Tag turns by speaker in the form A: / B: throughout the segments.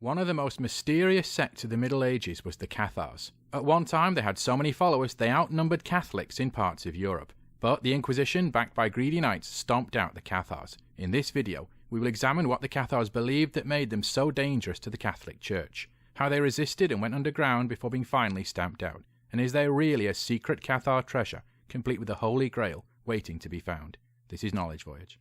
A: One of the most mysterious sects of the Middle Ages was the Cathars. At one time they had so many followers they outnumbered Catholics in parts of Europe. But the Inquisition, backed by greedy knights, stomped out the Cathars. In this video, we will examine what the Cathars believed that made them so dangerous to the Catholic Church, how they resisted and went underground before being finally stamped out, and is there really a secret Cathar treasure, complete with the Holy Grail, waiting to be found? This is Knowledge Voyage.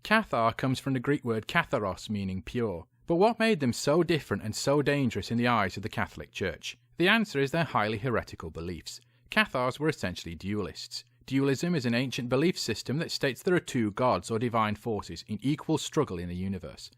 A: Cathar comes from the Greek word katharos, meaning pure. But what made them so different and so dangerous in the eyes of the Catholic Church? The answer is their highly heretical beliefs. Cathars were essentially dualists. Dualism is an ancient belief system that states there are two gods or divine forces in equal struggle in the universe.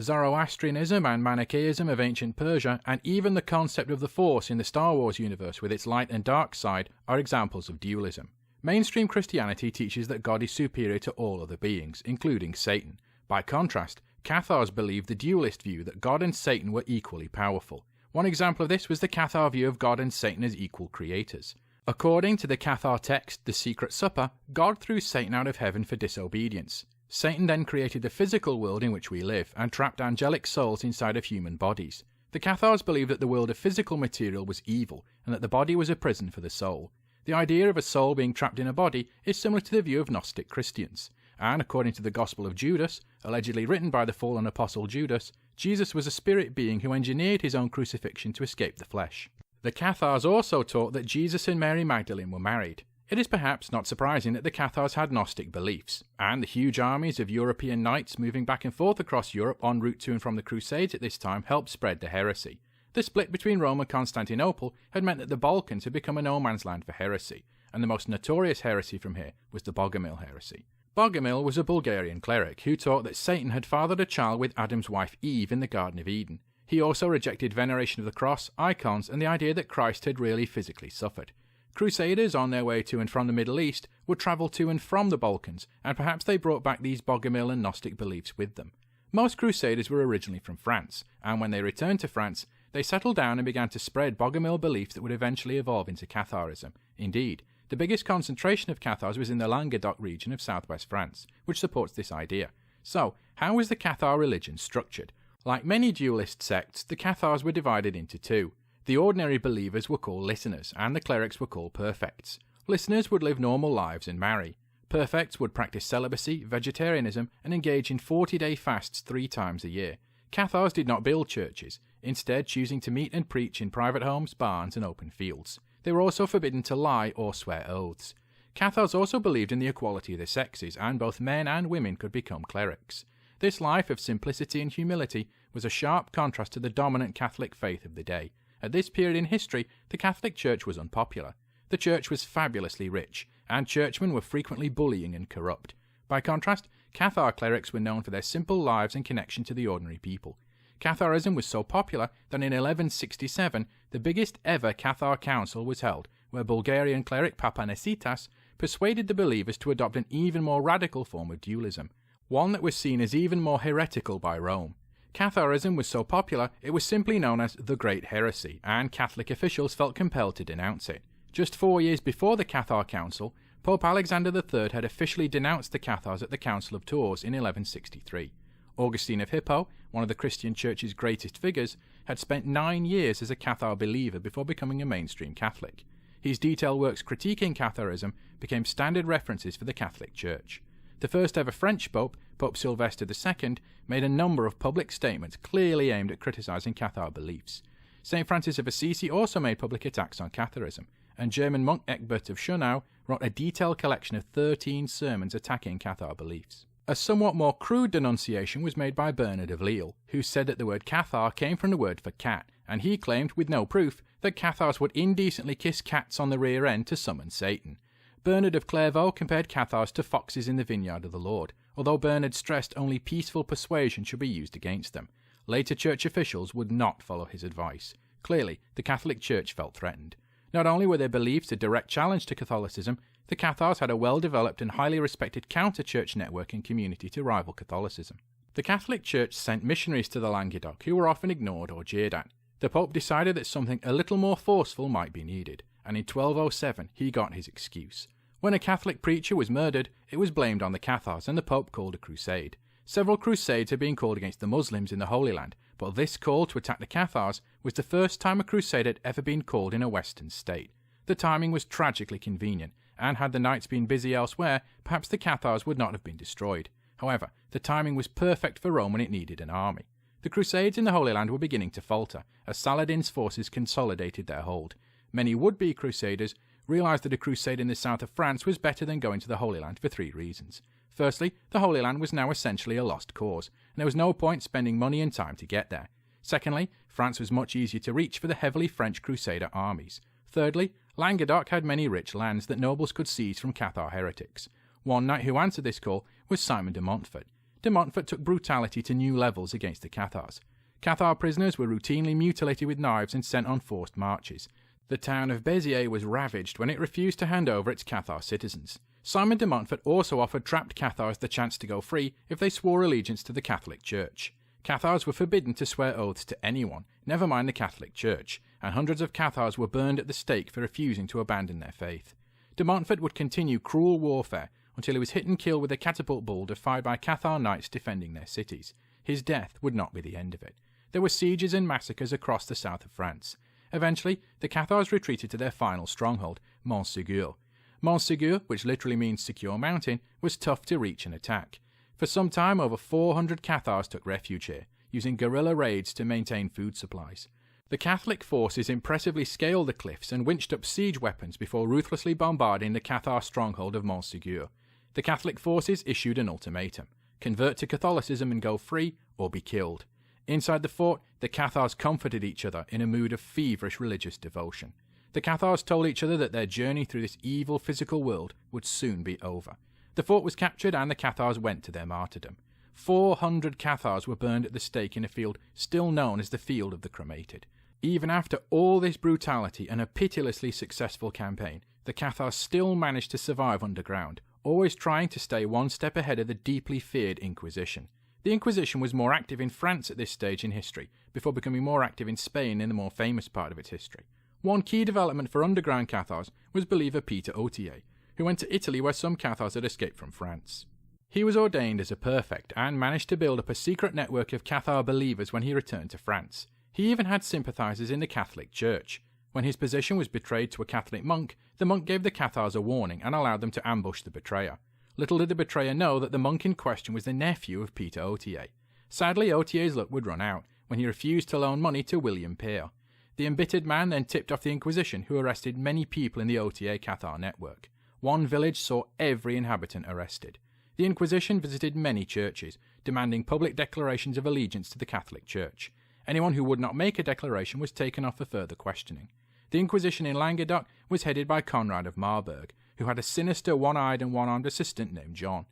A: Zoroastrianism and Manichaeism of ancient Persia, and even the concept of the Force in the Star Wars universe with its light and dark side, are examples of dualism. Mainstream Christianity teaches that God is superior to all other beings, including Satan. By contrast, Cathars believed the dualist view that God and Satan were equally powerful. One example of this was the Cathar view of God and Satan as equal creators. According to the Cathar text, The Secret Supper, God threw Satan out of heaven for disobedience. Satan then created the physical world in which we live, and trapped angelic souls inside of human bodies. The Cathars believed that the world of physical material was evil, and that the body was a prison for the soul. The idea of a soul being trapped in a body is similar to the view of Gnostic Christians. And according to the Gospel of Judas, allegedly written by the fallen apostle Judas, Jesus was a spirit being who engineered his own crucifixion to escape the flesh. The Cathars also taught that Jesus and Mary Magdalene were married. It is perhaps not surprising that the Cathars had Gnostic beliefs, and the huge armies of European knights moving back and forth across Europe en route to and from the Crusades at this time helped spread the heresy. The split between Rome and Constantinople had meant that the Balkans had become a no-man's land for heresy, and the most notorious heresy from here was the Bogomil heresy. Bogomil was a Bulgarian cleric who taught that Satan had fathered a child with Adam's wife Eve in the Garden of Eden. He also rejected veneration of the cross, icons, and the idea that Christ had really physically suffered. Crusaders on their way to and from the Middle East would travel to and from the Balkans, and perhaps they brought back these Bogomil and Gnostic beliefs with them. Most Crusaders were originally from France, and when they returned to France, they settled down and began to spread Bogomil beliefs that would eventually evolve into Catharism. Indeed, the biggest concentration of Cathars was in the Languedoc region of southwest France, which supports this idea. So, how was the Cathar religion structured? Like many dualist sects, the Cathars were divided into two. The ordinary believers were called listeners, and the clerics were called perfects. Listeners would live normal lives and marry. Perfects would practice celibacy, vegetarianism, and engage in 40-day fasts 3 times a year. Cathars did not build churches, instead choosing to meet and preach in private homes, barns, and open fields. They were also forbidden to lie or swear oaths. Cathars also believed in the equality of the sexes, and both men and women could become clerics. This life of simplicity and humility was a sharp contrast to the dominant Catholic faith of the day. At this period in history, the Catholic Church was unpopular. The Church was fabulously rich, and churchmen were frequently bullying and corrupt. By contrast, Cathar clerics were known for their simple lives and connection to the ordinary people. Catharism was so popular that in 1167, the biggest ever Cathar council was held, where Bulgarian cleric Papanesitas persuaded the believers to adopt an even more radical form of dualism, one that was seen as even more heretical by Rome. Catharism was so popular, it was simply known as the Great Heresy, and Catholic officials felt compelled to denounce it. Just 4 years before the Cathar Council, Pope Alexander III had officially denounced the Cathars at the Council of Tours in 1163. Augustine of Hippo, one of the Christian Church's greatest figures, had spent 9 years as a Cathar believer before becoming a mainstream Catholic. His detailed works critiquing Catharism became standard references for the Catholic Church. The first ever French Pope, Pope Sylvester II, made a number of public statements clearly aimed at criticising Cathar beliefs. St. Francis of Assisi also made public attacks on Catharism, and German monk Egbert of Schönau wrote a detailed collection of 13 sermons attacking Cathar beliefs. A somewhat more crude denunciation was made by Bernard of Lille, who said that the word Cathar came from the word for cat, and he claimed, with no proof, that Cathars would indecently kiss cats on the rear end to summon Satan. Bernard of Clairvaux compared Cathars to foxes in the vineyard of the Lord, although Bernard stressed only peaceful persuasion should be used against them. Later church officials would not follow his advice. Clearly, the Catholic Church felt threatened. Not only were their beliefs a direct challenge to Catholicism, the Cathars had a well-developed and highly respected counter-church network and community to rival Catholicism. The Catholic Church sent missionaries to the Languedoc who were often ignored or jeered at. The Pope decided that something a little more forceful might be needed, and in 1207 he got his excuse. When a Catholic preacher was murdered, it was blamed on the Cathars, and the Pope called a crusade. Several crusades had been called against the Muslims in the Holy Land, but this call to attack the Cathars was the first time a crusade had ever been called in a Western state. The timing was tragically convenient, and had the knights been busy elsewhere, perhaps the Cathars would not have been destroyed. However, the timing was perfect for Rome when it needed an army. The Crusades in the Holy Land were beginning to falter, as Saladin's forces consolidated their hold. Many would-be Crusaders realised that a crusade in the south of France was better than going to the Holy Land for 3 reasons. Firstly, the Holy Land was now essentially a lost cause, and there was no point spending money and time to get there. Secondly, France was much easier to reach for the heavily French Crusader armies. Thirdly, Languedoc had many rich lands that nobles could seize from Cathar heretics. One knight who answered this call was Simon de Montfort. De Montfort took brutality to new levels against the Cathars. Cathar prisoners were routinely mutilated with knives and sent on forced marches. The town of Béziers was ravaged when it refused to hand over its Cathar citizens. Simon de Montfort also offered trapped Cathars the chance to go free if they swore allegiance to the Catholic Church. Cathars were forbidden to swear oaths to anyone, never mind the Catholic Church, and hundreds of Cathars were burned at the stake for refusing to abandon their faith. De Montfort would continue cruel warfare until he was hit and killed with a catapult boulder fired by Cathar knights defending their cities. His death would not be the end of it. There were sieges and massacres across the south of France. Eventually, the Cathars retreated to their final stronghold, Montségur. Montségur, which literally means secure mountain, was tough to reach and attack. For some time, over 400 Cathars took refuge here, using guerrilla raids to maintain food supplies. The Catholic forces impressively scaled the cliffs and winched up siege weapons before ruthlessly bombarding the Cathar stronghold of Montségur. The Catholic forces issued an ultimatum: convert to Catholicism and go free, or be killed. Inside the fort, the Cathars comforted each other in a mood of feverish religious devotion. The Cathars told each other that their journey through this evil physical world would soon be over. The fort was captured and the Cathars went to their martyrdom. 400 Cathars were burned at the stake in a field still known as the Field of the Cremated. Even after all this brutality and a pitilessly successful campaign, the Cathars still managed to survive underground, always trying to stay one step ahead of the deeply feared Inquisition. The Inquisition was more active in France at this stage in history, before becoming more active in Spain in the more famous part of its history. One key development for underground Cathars was believer Peter Autier, who went to Italy where some Cathars had escaped from France. He was ordained as a prefect and managed to build up a secret network of Cathar believers when he returned to France. He even had sympathisers in the Catholic Church. When his position was betrayed to a Catholic monk, the monk gave the Cathars a warning and allowed them to ambush the betrayer. Little did the betrayer know that the monk in question was the nephew of Peter Autier. Sadly, Autier's luck would run out when he refused to loan money to William Peer. The embittered man then tipped off the Inquisition, who arrested many people in the Autier Cathar network. One village saw every inhabitant arrested. The Inquisition visited many churches, demanding public declarations of allegiance to the Catholic Church. Anyone who would not make a declaration was taken off for further questioning. The Inquisition in Languedoc was headed by Conrad of Marburg, who had a sinister one-eyed and one-armed assistant named John.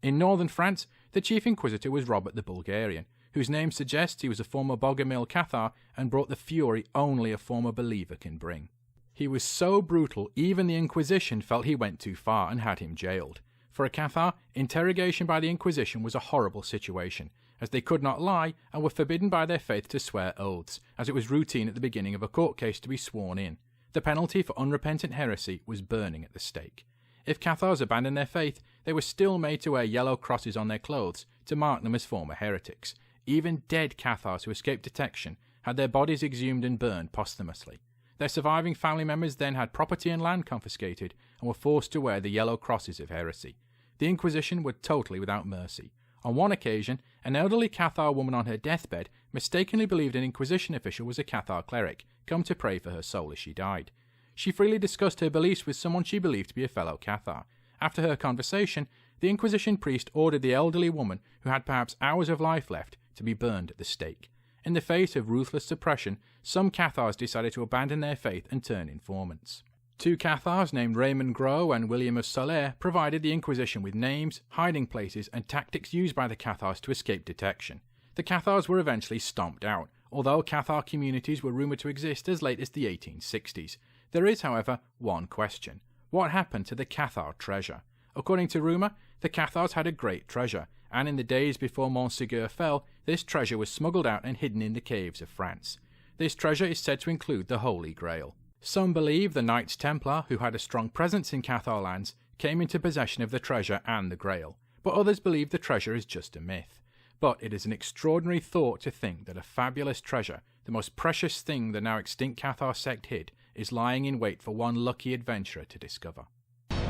A: In northern France, the chief inquisitor was Robert the Bulgarian, whose name suggests he was a former Bogomil Cathar and brought the fury only a former believer can bring. He was so brutal, even the Inquisition felt he went too far and had him jailed. For a Cathar, interrogation by the Inquisition was a horrible situation, as they could not lie and were forbidden by their faith to swear oaths, as it was routine at the beginning of a court case to be sworn in. The penalty for unrepentant heresy was burning at the stake. If Cathars abandoned their faith, they were still made to wear yellow crosses on their clothes to mark them as former heretics. Even dead Cathars who escaped detection had their bodies exhumed and burned posthumously. Their surviving family members then had property and land confiscated and were forced to wear the yellow crosses of heresy. The Inquisition were totally without mercy. On one occasion, an elderly Cathar woman on her deathbed mistakenly believed an Inquisition official was a Cathar cleric, come to pray for her soul as she died. She freely discussed her beliefs with someone she believed to be a fellow Cathar. After her conversation, the Inquisition priest ordered the elderly woman, who had perhaps hours of life left, to be burned at the stake. In the face of ruthless suppression, some Cathars decided to abandon their faith and turn informants. 2 Cathars named Raymond Gros and William of Soler provided the Inquisition with names, hiding places, and tactics used by the Cathars to escape detection. The Cathars were eventually stomped out, although Cathar communities were rumoured to exist as late as the 1860s. There is, however, one question. What happened to the Cathar treasure? According to rumour, the Cathars had a great treasure, and in the days before Montségur fell, this treasure was smuggled out and hidden in the caves of France. This treasure is said to include the Holy Grail. Some believe the Knights Templar, who had a strong presence in Cathar lands, came into possession of the treasure and the Grail, but others believe the treasure is just a myth. But it is an extraordinary thought to think that a fabulous treasure, the most precious thing the now extinct Cathar sect hid, is lying in wait for one lucky adventurer to discover.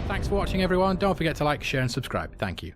A: Thanks for watching everyone, don't forget to like, share and subscribe. Thank you.